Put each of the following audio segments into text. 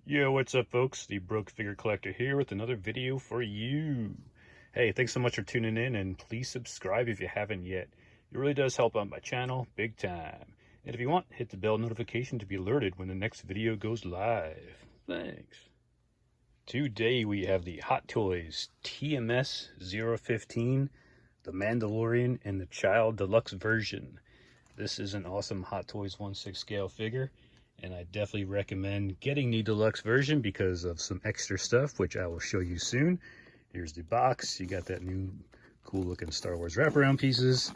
Yo, what's up, folks? The Broke Figure Collector here with another video for you. Hey, thanks so much for tuning in, and please subscribe if you haven't yet. It really does help out my channel big time. And if you want, hit the bell notification to be alerted when the next video goes live. Thanks. Today we have the Hot Toys TMS 015, the Mandalorian, and the Child Deluxe version. This is an awesome Hot Toys 1/6 scale figure, and I definitely recommend getting the deluxe version because of some extra stuff, which I will show you soon. Here's the box. You got that new cool looking Star Wars wraparound pieces,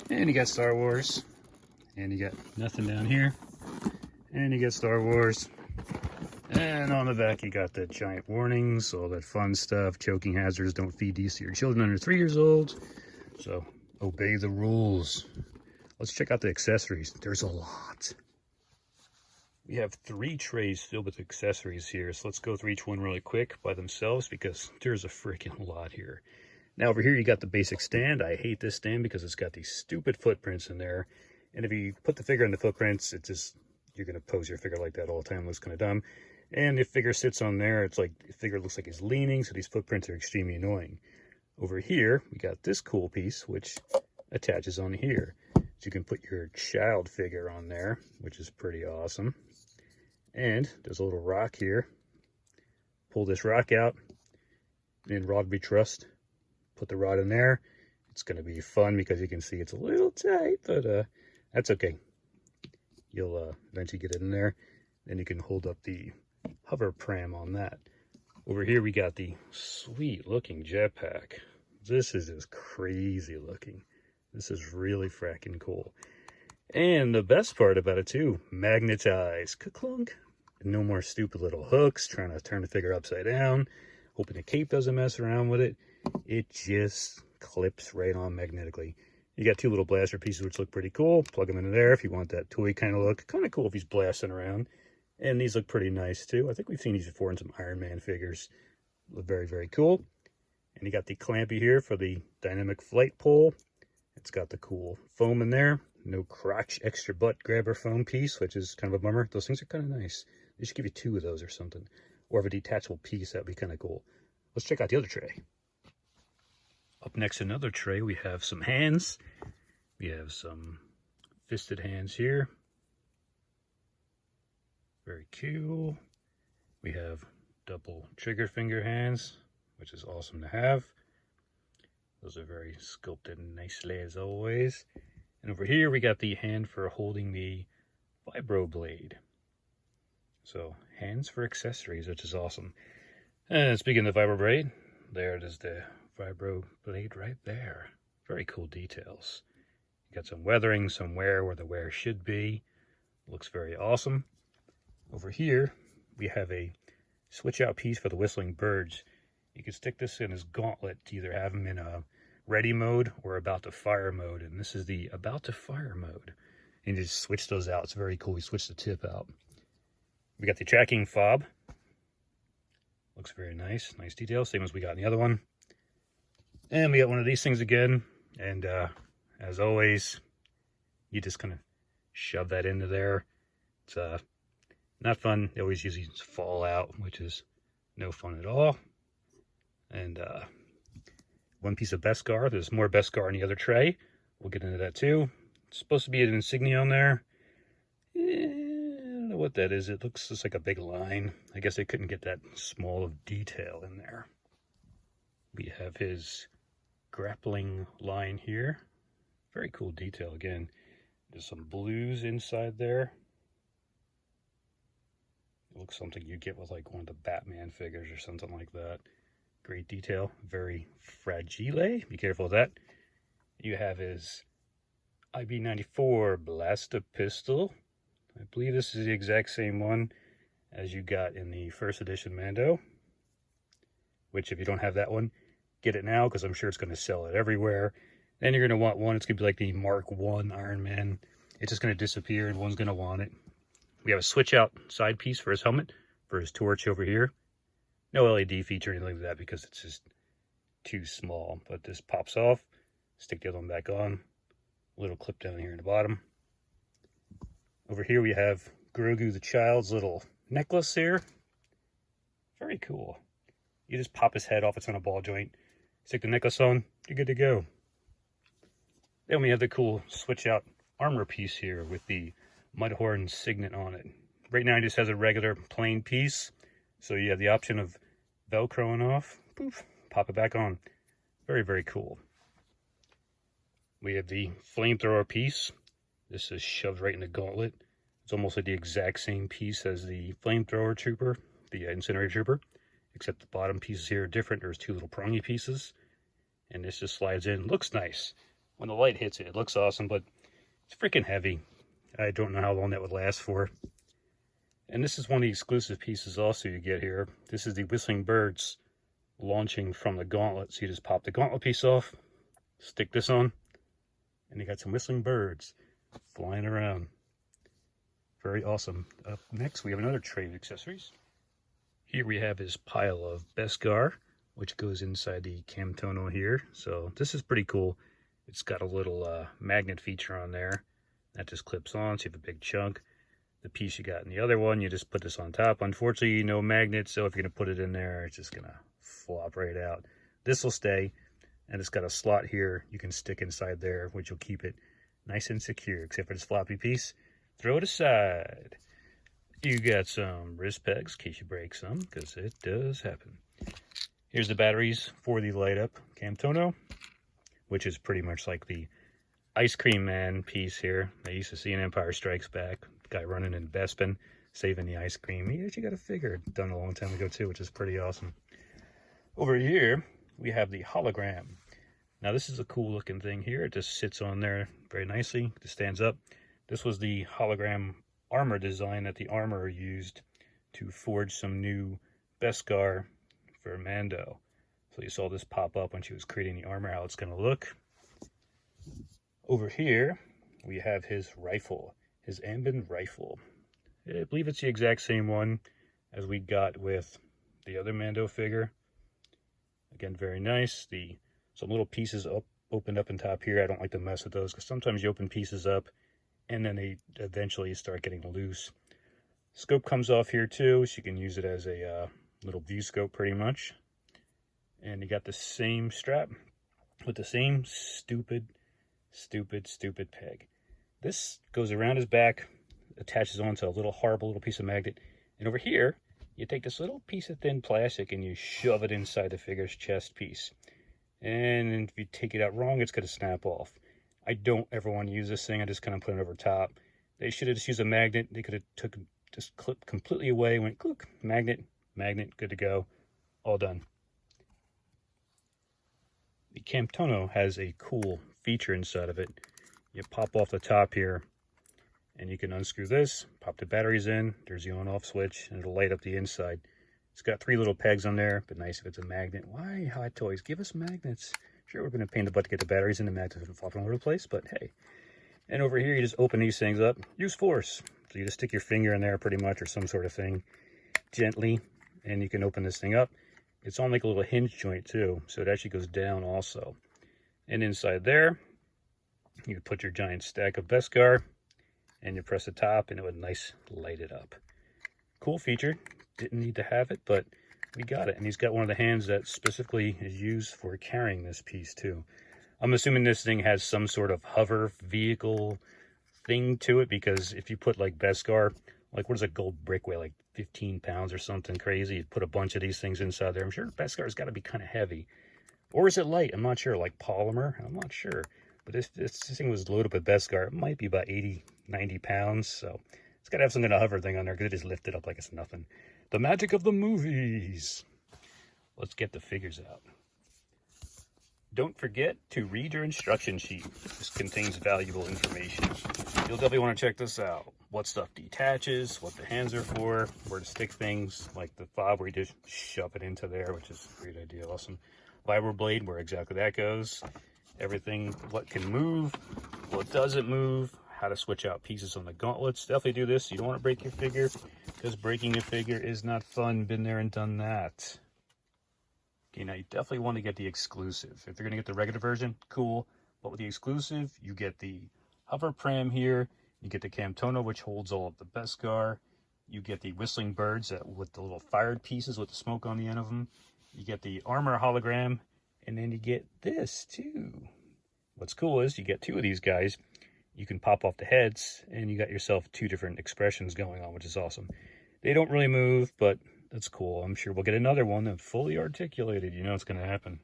and you got Star Wars, and you got nothing down here, and you got Star Wars, and on the back you got the giant warnings, all that fun stuff. Choking hazards, don't feed these to your children under 3 years old, so obey the rules. Let's check out the accessories. There's a lot. We have 3 trays filled with accessories here, so let's go through each one really quick by themselves because there's a freaking lot here. Now over here you got the basic stand. I hate this stand because it's got these stupid footprints in there, and if you put the figure in the footprints, it just, you're going to pose your figure like that all the time. It looks kind of dumb. And if figure sits on there, it's like the figure looks like it's leaning, so these footprints are extremely annoying. Over here we got this cool piece which attaches on here. So you can put your child figure on there, which is pretty awesome. And there's a little rock here. Pull this rock out, in rod we trust. Put the rod in there. It's going to be fun because you can see it's a little tight, but that's okay. You'll eventually get it in there. Then you can hold up the hover pram on that. Over here we got the sweet looking jetpack. This is just crazy looking. This is really fracking cool. And the best part about it too, magnetized. Ka-clunk. No more stupid little hooks trying to turn the figure upside down, hoping the cape doesn't mess around with it. It just clips right on magnetically. You got 2 little blaster pieces which look pretty cool. Plug them into there if you want that toy kind of look. Kind of cool if he's blasting around. And these look pretty nice too. I think we've seen these before in some Iron Man figures. Look very, very cool. And you got the clampy here for the dynamic flight pole. It's got the cool foam in there. No crotch extra butt grabber foam piece, which is kind of a bummer. Those things are kind of nice. They should give you 2 of those or something. Or of a detachable piece, that'd be kind of cool. Let's check out the other tray. Up next, another tray, we have some hands. We have some fisted hands here. Very cool. We have double trigger finger hands, which is awesome to have. Those are very sculpted nicely as always. And over here we got the hand for holding the vibro blade. So hands for accessories, which is awesome. And speaking of the vibro blade, there it is, the vibro blade right there. Very cool details. You got some weathering, some wear where the wear should be. Looks very awesome. Over here we have a switch out piece for the whistling birds. You can stick this in as gauntlet to either have them in a ready mode or about to fire mode, and this is the about to fire mode. And you just switch those out. It's very cool. You switch the tip out. We got the tracking fob. Looks very nice. Nice detail, same as we got in the other one. And we got one of these things again, and as always, you just kind of shove that into there. It's not fun. They always usually fall out, which is no fun at all. And 1 piece of Beskar. There's more Beskar in the other tray. We'll get into that too. It's supposed to be an insignia on there. I don't know what that is. It looks just like a big line. I guess they couldn't get that small of detail in there. We have his grappling line here. Very cool detail again. There's some blues inside there. It looks something you get with like one of the Batman figures or something like that. Great detail, very fragile. Be careful of that. You have his IB-94 blaster pistol. I believe this is the exact same one as you got in the first edition Mando. Which, if you don't have that one, get it now because I'm sure it's going to sell it everywhere. Then you're going to want one. It's going to be like the Mark I Iron Man. It's just going to disappear and one's going to want it. We have a switch out side piece for his helmet, for his torch over here. No LED feature or anything like that because it's just too small. But this pops off. Stick the other one back on. A little clip down here in the bottom. Over here we have Grogu the Child's little necklace here. Very cool. You just pop his head off, it's on a ball joint. Stick the necklace on, you're good to go. Then we have the cool switch out armor piece here with the Mudhorn signet on it. Right now it just has a regular plain piece, so you have the option of velcroing off, poof, pop it back on. Very, very cool. We have the flamethrower piece. This is shoved right in the gauntlet. It's almost like the exact same piece as the flamethrower trooper, the Incinerator trooper, except the bottom pieces here are different. There's two little prongy pieces, and this just slides in. Looks nice. When the light hits it, it looks awesome, but it's freaking heavy. I don't know how long that would last for. And this is one of the exclusive pieces also you get here. This is the Whistling Birds launching from the gauntlet. So you just pop the gauntlet piece off, stick this on, and you got some Whistling Birds flying around. Very awesome. Up next, we have another tray of accessories. Here we have his pile of Beskar, which goes inside the Camtono here. So this is pretty cool. It's got a little magnet feature on there. That just clips on, so you have a big chunk. The piece you got in the other one, you just put this on top. Unfortunately, no magnet, so if you're going to put it in there, it's just going to flop right out. This will stay, and it's got a slot here you can stick inside there, which will keep it nice and secure, except for this floppy piece. Throw it aside. You got some wrist pegs in case you break some, because it does happen. Here's the batteries for the light up Camtono, which is pretty much like the Ice Cream Man piece here. I used to see in Empire Strikes Back, guy running in Bespin, saving the ice cream. He actually got a figure done a long time ago too, which is pretty awesome. Over here, we have the hologram. Now this is a cool looking thing here. It just sits on there very nicely. It just stands up. This was the hologram armor design that the armorer used to forge some new Beskar for Mando. So you saw this pop up when she was creating the armor, how it's going to look. Over here, we have his rifle, his Ambin rifle. I believe it's the exact same one as we got with the other Mando figure. Again, very nice. Some little pieces opened up on top here. I don't like to mess with those because sometimes you open pieces up and then they eventually start getting loose. Scope comes off here too, so you can use it as a little view scope pretty much. And you got the same strap with the same stupid peg. This goes around his back, attaches onto a little horrible little piece of magnet. And over here, you take this little piece of thin plastic and you shove it inside the figure's chest piece. And if you take it out wrong, it's going to snap off. I don't ever want to use this thing. I just kind of put it over top. They should have just used a magnet. They could have just clipped completely away, went click, magnet, good to go, all done. The Camtono has a cool feature inside of it. You pop off the top here, and you can unscrew this, pop the batteries in. There's the on-off switch, and it'll light up the inside. It's got 3 little pegs on there, but nice if it's a magnet. Why, Hot Toys? Give us magnets. Sure, we're going to pain in the butt to get the batteries in, the magnets and flopping all over the place, but hey. And over here, you just open these things up. Use force. So you just stick your finger in there pretty much, or some sort of thing, gently, and you can open this thing up. It's on like a little hinge joint too, so it actually goes down also. And inside there, you put your giant stack of Beskar, and you press the top, and it would nice light it up. Cool feature. Didn't need to have it, but we got it. And he's got one of the hands that specifically is used for carrying this piece too. I'm assuming this thing has some sort of hover vehicle thing to it, because if you put like Beskar, like what does a gold brick weigh, like 15 pounds or something crazy? You put a bunch of these things inside there. I'm sure Beskar's got to be kind of heavy. Or is it light? I'm not sure. Like polymer? I'm not sure. But if this thing was loaded with Beskar, it might be about 80, 90 pounds. So it's got to have some kind of hover thing on there, because it just lifted up like it's nothing. The magic of the movies. Let's get the figures out. Don't forget to read your instruction sheet. This contains valuable information. You'll definitely want to check this out. What stuff detaches, what the hands are for, where to stick things, like the fob where you just shove it into there, which is a great idea, awesome. Vibro blade, where exactly that goes. Everything, what can move, what doesn't move, how to switch out pieces on the gauntlets. Definitely do this. You don't want to break your figure, because breaking your figure is not fun. Been there and done that. Okay, now you definitely want to get the exclusive. If you're going to get the regular version, cool. But with the exclusive, you get the hover pram here. You get the Camtono, which holds all of the Beskar. You get the whistling birds with the little fired pieces with the smoke on the end of them. You get the armor hologram, and then you get this too. What's cool is you get two of these guys. You can pop off the heads, and you got yourself two different expressions going on, which is awesome. They don't really move, but that's cool. I'm sure we'll get another one that's fully articulated. You know it's going to happen.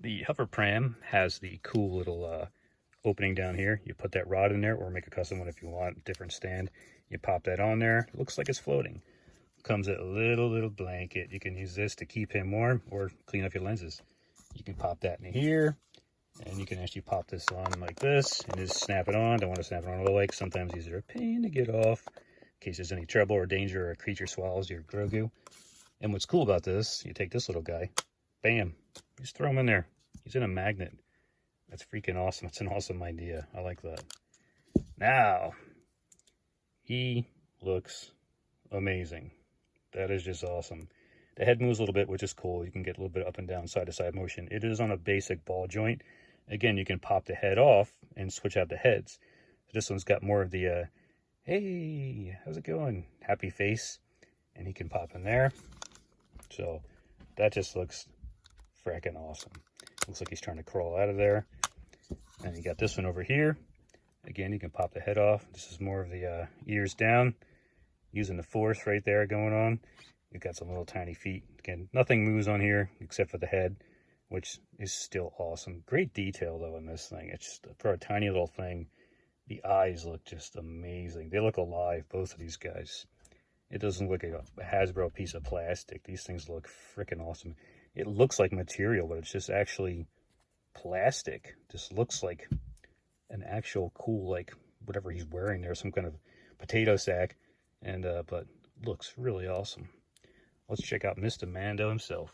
The hover pram has the cool little opening down here. You put that rod in there, or make a custom one if you want, different stand. You pop that on there. It looks like it's floating. Comes a little blanket. You can use this to keep him warm or clean up your lenses. You can pop that in here, and you can actually pop this on like this and just snap it on. Don't want to snap it on all the way. Sometimes these are a pain to get off in case there's any trouble or danger or a creature swallows your Grogu. And what's cool about this, you take this little guy, bam, just throw him in there. He's in a magnet. That's freaking awesome. It's an awesome idea. I like that. Now, he looks amazing. That is just awesome. The head moves a little bit, which is cool. You can get a little bit up and down, side to side motion. It is on a basic ball joint. Again, you can pop the head off and switch out the heads. So this one's got more of the, hey, how's it going? Happy face. And he can pop in there. So that just looks fracking awesome. Looks like he's trying to crawl out of there. And you got this one over here. Again, you can pop the head off. This is more of the ears down. Using the force right there going on. You've got some little tiny feet. Again, nothing moves on here except for the head, which is still awesome. Great detail, though, in this thing. It's just, for a tiny little thing, the eyes look just amazing. They look alive, both of these guys. It doesn't look like a Hasbro piece of plastic. These things look freaking awesome. It looks like material, but it's just actually plastic. Just looks like an actual cool, like, whatever he's wearing there, some kind of potato sack. And, but looks really awesome. Let's check out Mr. Mando himself.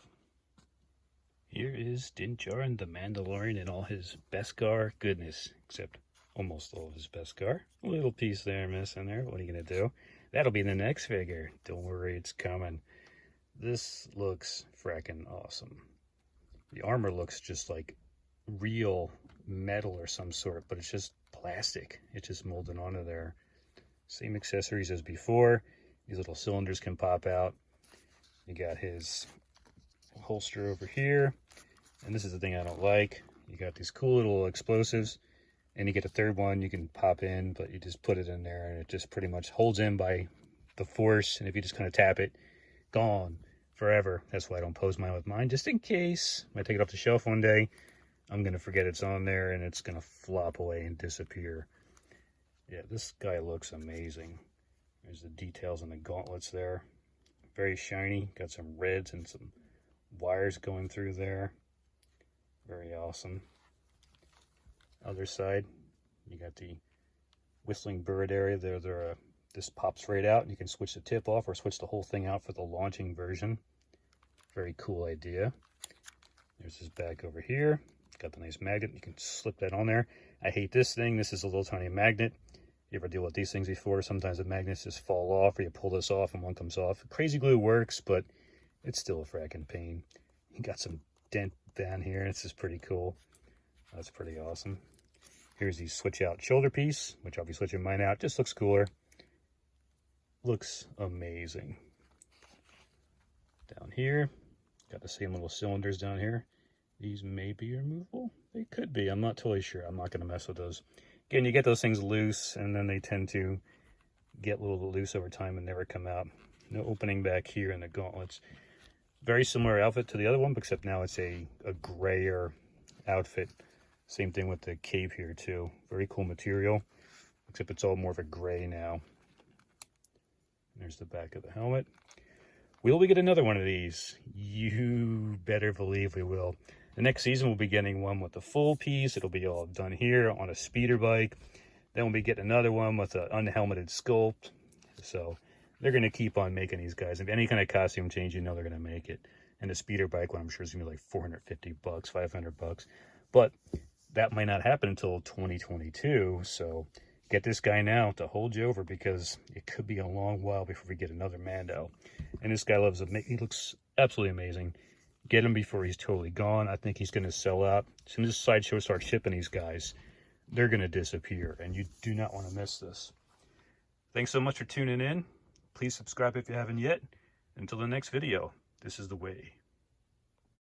Here is Din Djarin, the Mandalorian, in all his Beskar goodness, except almost all of his Beskar. A little piece there missing there. What are you going to do? That'll be in the next figure. Don't worry, it's coming. This looks fracking awesome. The armor looks just like real metal or some sort, but it's just plastic. It's just molded onto there. Same accessories as before. These little cylinders can pop out. You got his holster over here. And this is the thing I don't like. You got these cool little explosives. And you get a third one you can pop in, but you just put it in there and it just pretty much holds in by the force. And if you just kind of tap it, gone forever. That's why I don't pose mine with mine, just in case. When I take it off the shelf one day, I'm going to forget it's on there and it's going to flop away and disappear. Yeah, this guy looks amazing. There's the details on the gauntlets there. Very shiny. Got some reds and some wires going through there. Very awesome. Other side, you got the whistling bird area there. This pops right out and you can switch the tip off or switch the whole thing out for the launching version. Very cool idea. There's this back over here. Got the nice magnet. You can slip that on there. I hate this thing. This is a little tiny magnet. You ever deal with these things before? Sometimes the magnets just fall off, or you pull this off and one comes off. Crazy glue works, but it's still a fracking pain. You got some dent down here. This is pretty cool. That's pretty awesome. Here's the switch out shoulder piece, which I'll be switching mine out. Just looks cooler. Looks amazing. Down here, got the same little cylinders down here. These may be removable. They could be. I'm not totally sure. I'm not going to mess with those. Again, you get those things loose, and then they tend to get a little loose over time and never come out. No opening back here in the gauntlets. Very similar outfit to the other one, except now it's a grayer outfit. Same thing with the cape here, too. Very cool material, except it's all more of a gray now. There's the back of the helmet. Will we get another one of these? You better believe we will. The next season, we'll be getting one with the full piece. It'll be all done here on a speeder bike. Then we'll be getting another one with an unhelmeted sculpt. So they're going to keep on making these guys. If any kind of costume change, you know they're going to make it. And the speeder bike one, I'm sure, is going to be like 450 bucks, 500 bucks. But that might not happen until 2022. So get this guy now to hold you over, because it could be a long while before we get another Mando. And this guy he looks absolutely amazing. Get him before he's totally gone. I think he's going to sell out. As soon as Sideshow starts shipping these guys, they're going to disappear, and you do not want to miss this. Thanks so much for tuning in. Please subscribe if you haven't yet. Until the next video, this is the way.